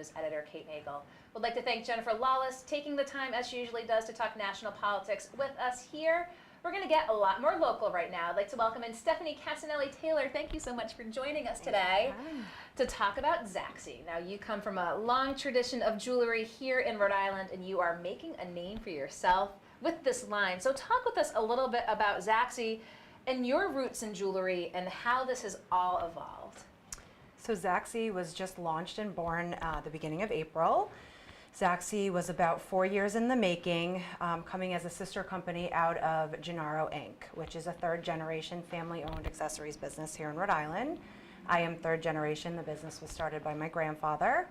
News editor Kate Nagel. Would like to thank Jennifer Lawless taking the time, as she usually does, to talk national politics with us here. We're going to get a lot more local right now. I'd like to welcome in Stefanie Casinelli-Taylor. Thank you so much for joining us today to talk about Zaxie. Now, you come from a long tradition of jewelry here in Rhode Island, and you are making a name for yourself with this line. So talk with us a little bit about Zaxie and your roots in jewelry and how this has all evolved. So Zaxie was just launched and born the beginning of April. Zaxie was about 4 years in the making, coming as a sister company out of Gennaro Inc., which is a third-generation family-owned accessories business here in Rhode Island. I am third generation. The business was started by my grandfather.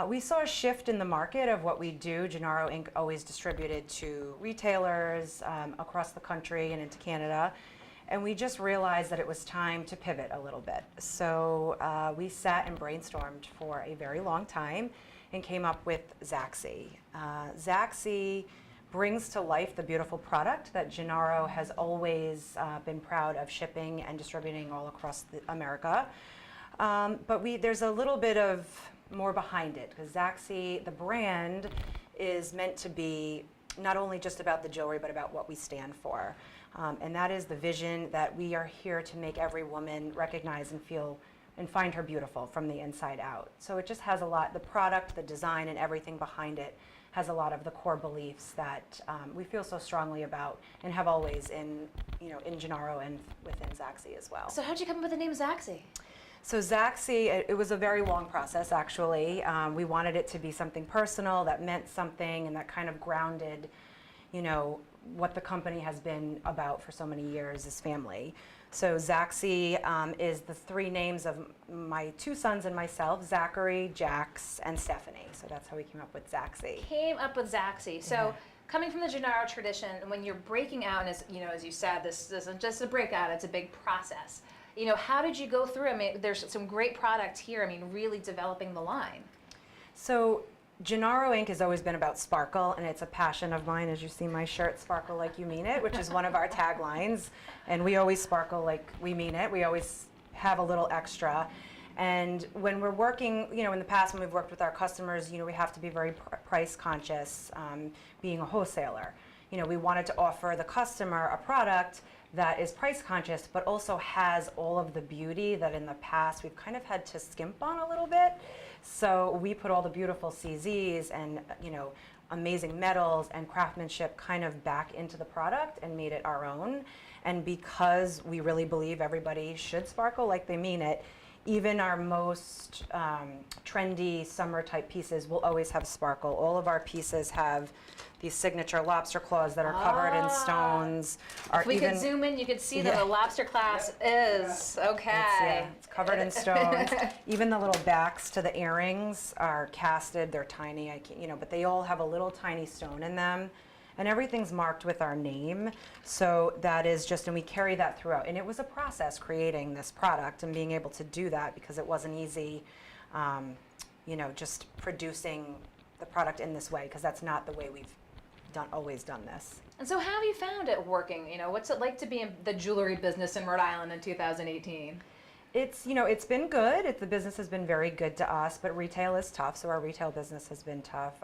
We saw a shift in the market of what we do. Gennaro Inc. always distributed to retailers across the country and into Canada. And we just realized that it was time to pivot a little bit. So we sat and brainstormed for a very long time and came up with Zaxie. Zaxie brings to life the beautiful product that Gennaro has always been proud of shipping and distributing all across America. But there's a little bit of more behind it, because Zaxie, the brand, is meant to be not only just about the jewelry, but about what we stand for. And that is the vision that we are here to make every woman recognize and feel and find her beautiful from the inside out. So it just has a lot, the product, the design, and everything behind it has a lot of the core beliefs that we feel so strongly about and have always in Gennaro and within Zaxie as well. So how'd you come up with the name Zaxie? So Zaxie, it was a very long process, actually. We wanted it to be something personal that meant something and that kind of grounded, what the company has been about for so many years is family. So Zaxie is the three names of my two sons and myself, Zachary, Jax, and Stephanie. So that's how we came up with Zaxie. Came up with Zaxie. So coming from the Gennaro tradition, when you're breaking out, and as you said, this isn't just a breakout, it's a big process. How did you go through? I mean, there's some great product here. I mean, really developing the line. So Gennaro Inc. has always been about sparkle, and it's a passion of mine. As you see my shirt, Sparkle Like You Mean It, which is one of our taglines. And we always sparkle like we mean it. We always have a little extra. And when we're working, in the past when we've worked with our customers, we have to be very price conscious, being a wholesaler. We wanted to offer the customer a product that is price conscious, but also has all of the beauty that in the past we've kind of had to skimp on a little bit. So we put all the beautiful CZs and amazing metals and craftsmanship kind of back into the product and made it our own. And because we really believe everybody should sparkle like they mean it, even our most trendy summer type pieces will always have sparkle. All of our pieces have these signature lobster claws that are covered in stones. If we could zoom in, you could see that the lobster clasp is, okay. It's covered in stones. Even the little backs to the earrings are casted. They're tiny, but they all have a little tiny stone in them. And everything's marked with our name. So that is just, and we carry that throughout. And it was a process creating this product and being able to do that because it wasn't easy, just producing the product in this way, because that's not the way we've always done this. And so how have you found it working? What's it like to be in the jewelry business in Rhode Island in 2018? It's, it's been good. The business has been very good to us, but retail is tough, so our retail business has been tough.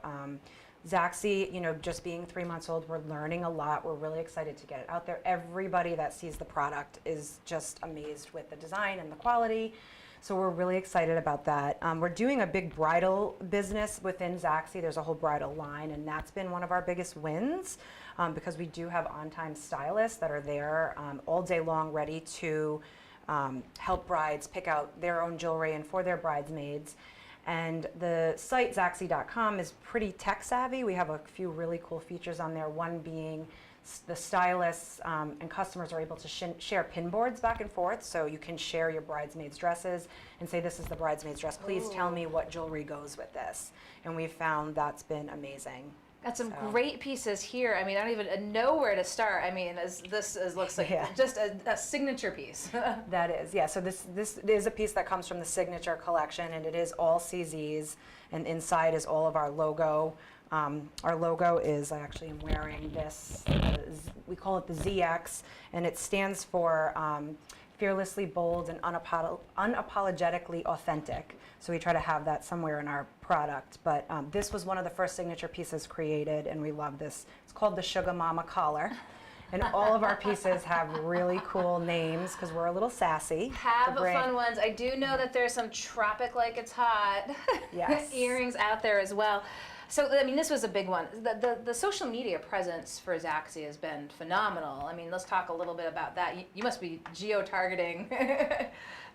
Zaxie, just being 3 months old, we're learning a lot. We're really excited to get it out there. Everybody that sees the product is just amazed with the design and the quality. So we're really excited about that. We're doing a big bridal business within Zaxie. There's a whole bridal line, and that's been one of our biggest wins because we do have on-time stylists that are there all day long ready to help brides pick out their own jewelry and for their bridesmaids. And the site, Zaxie.com, is pretty tech savvy. We have a few really cool features on there, one being the stylists and customers are able to share pin boards back and forth, so you can share your bridesmaids' dresses and say, this is the bridesmaid's dress, please tell me what jewelry goes with this. And we've found that's been amazing. Got some great pieces here. I mean, I don't even know where to start. I mean, looks like just a signature piece. That is, yeah. So this is a piece that comes from the signature collection, and it is all CZs, and inside is all of our logo. Our logo is, I actually am wearing this, we call it the ZX, and it stands for fearlessly bold and unapologetically authentic. So we try to have that somewhere in our product. But this was one of the first signature pieces created, and we love this. It's called the Sugar Mama collar. And all of our pieces have really cool names because we're a little sassy. Have fun ones. I do know that there's some tropic like it's hot Yes. earrings out there as well. So, I mean, this was a big one. The social media presence for Zaxie has been phenomenal. I mean, let's talk a little bit about that. You must be geo-targeting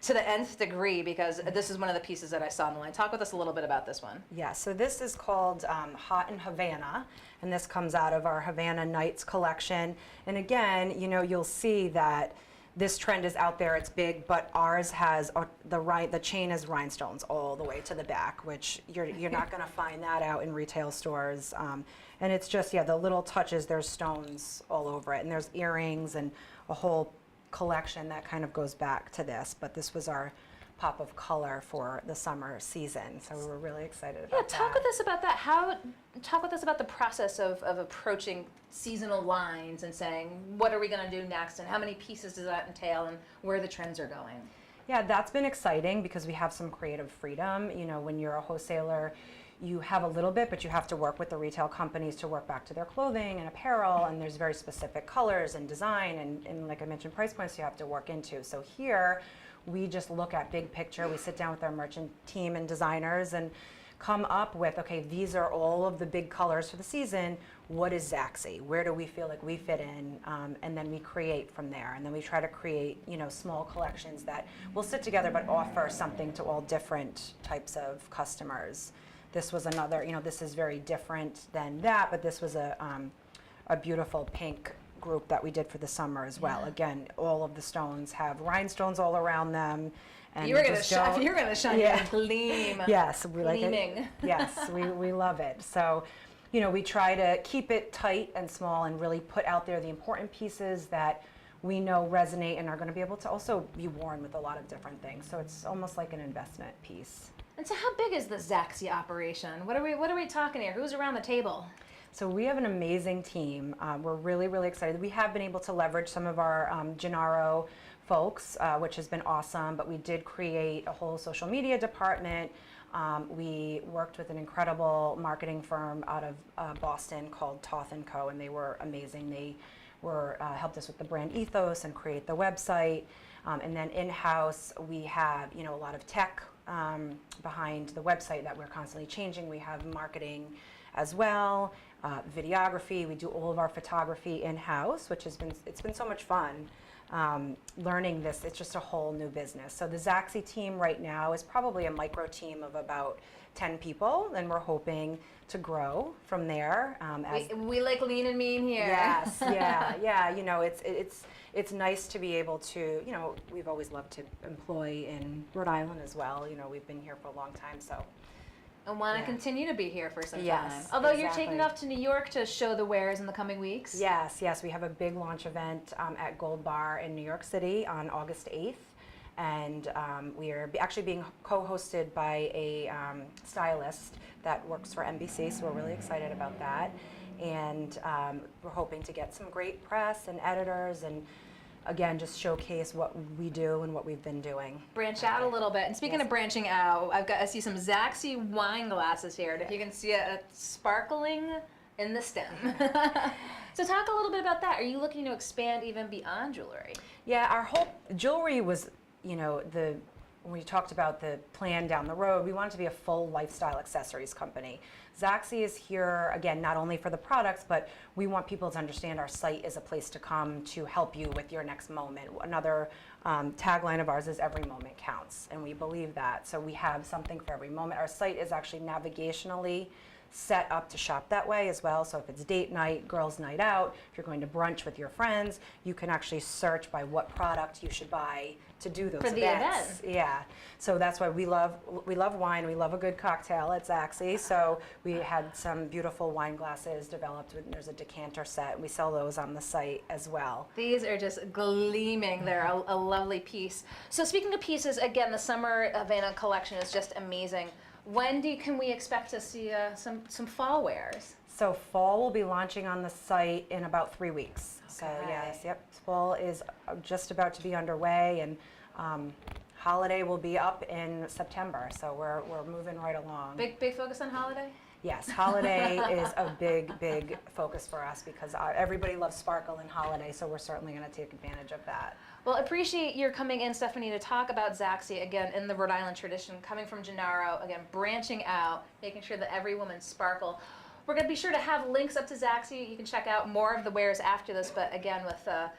to the nth degree, because this is one of the pieces that I saw in the line. Talk with us a little bit about this one. Yeah, so this is called Hot in Havana, and this comes out of our Havana Nights collection. And again, you know, you'll see that this trend is out there, it's big, but ours has the chain is rhinestones all the way to the back, which you're not going to find that out in retail stores. And it's just, yeah, the little touches, there's stones all over it, and there's earrings and a whole collection that kind of goes back to this. But this was our pop of color for the summer season, so we were really excited about that. Yeah, talk with us about that. Talk with us about the process of approaching seasonal lines and saying, what are we going to do next, and how many pieces does that entail, and where the trends are going? Yeah, that's been exciting because we have some creative freedom. You know, when you're a wholesaler, you have a little bit, but you have to work with the retail companies to work back to their clothing and apparel, and there's very specific colors and design, and like I mentioned, price points you have to work into. So here, we just look at big picture. We sit down with our merchant team and designers and come up with, okay, these are all of the big colors for the season. What is Zaxie? Where do we feel like we fit in? And then we create from there. And then we try to create, you know, small collections that will sit together but offer something to all different types of customers. This was another, you know, this is very different than that, but this was a beautiful pink group that we did for the summer as well. Yeah. Again, all of the stones have rhinestones all around them. And you're going to shine yeah. your gleam. Yes, we like gleaming. It. Yes, we love it. So, you know, we try to keep it tight and small and really put out there the important pieces that we know resonate and are going to be able to also be worn with a lot of different things. So it's almost like an investment piece. And so how big is the Zaxie operation? What are we talking here? Who's around the table? So we have an amazing team. We're really, really excited. We have been able to leverage some of our Gennaro folks, which has been awesome, but we did create a whole social media department. We worked with an incredible marketing firm out of Boston called Toth & Co., and they were amazing. They were helped us with the brand ethos and create the website. And then in-house, we have, you know, a lot of tech behind the website that we're constantly changing. We have marketing as well. Videography, we do all of our photography in-house, which it's been so much fun learning this. It's just a whole new business. So the Zaxie team right now is probably a micro team of about 10 people, and we're hoping to grow from there. We like lean and mean here. Yes, yeah. You know, it's nice to be able to, you know, we've always loved to employ in Rhode Island as well. You know, we've been here for a long time, so. And want to continue to be here for some Yes, time. Although exactly. you're taking off to New York to show the wares in the coming weeks. Yes. We have a big launch event at Gold Bar in New York City on August 8th. And we are actually being co-hosted by a stylist that works for NBC, so we're really excited about that. And we're hoping to get some great press and editors and again, just showcase what we do and what we've been doing. Branch out a little bit. And speaking of branching out, I see some Zaxie wine glasses here. And if you can see it sparkling in the stem. So talk a little bit about that. Are you looking to expand even beyond jewelry? Yeah, our whole jewelry was, you know, when we talked about the plan down the road, we wanted to be a full lifestyle accessories company. Zaxie is here, again, not only for the products, but we want people to understand our site is a place to come to help you with your next moment. Another tagline of ours is every moment counts, and we believe that. So we have something for every moment. Our site is actually navigationally set up to shop that way as well. So if it's date night, girls' night out, if you're going to brunch with your friends, you can actually search by what product you should buy to do those for the events. Yeah. So that's why we love wine. We love a good cocktail at Zaxie. So we had some beautiful wine glasses developed. There's a decanter set. We sell those on the site as well. These are just gleaming. They're a lovely piece. So speaking of pieces, again, the summer Havana collection is just amazing. When can we expect to see some fall wears? So fall will be launching on the site in about 3 weeks. So Okay. yes, yep, fall is just about to be underway, and holiday will be up in September. So we're moving right along. Big focus on holiday? Yes, holiday is a big focus for us because everybody loves sparkle in holiday, so we're certainly going to take advantage of that. Well, appreciate your coming in, Stefanie, to talk about Zaxie, again, in the Rhode Island tradition, coming from Gennaro, again, branching out, making sure that every woman sparkle. We're going to be sure to have links up to Zaxie. You can check out more of the wares after this, but again, with an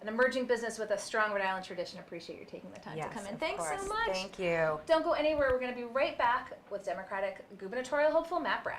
emerging business with a strong Rhode Island tradition, appreciate you taking the time to come in. Thanks so much. Thank you. Don't go anywhere. We're going to be right back with Democratic gubernatorial hopeful Matt Brown.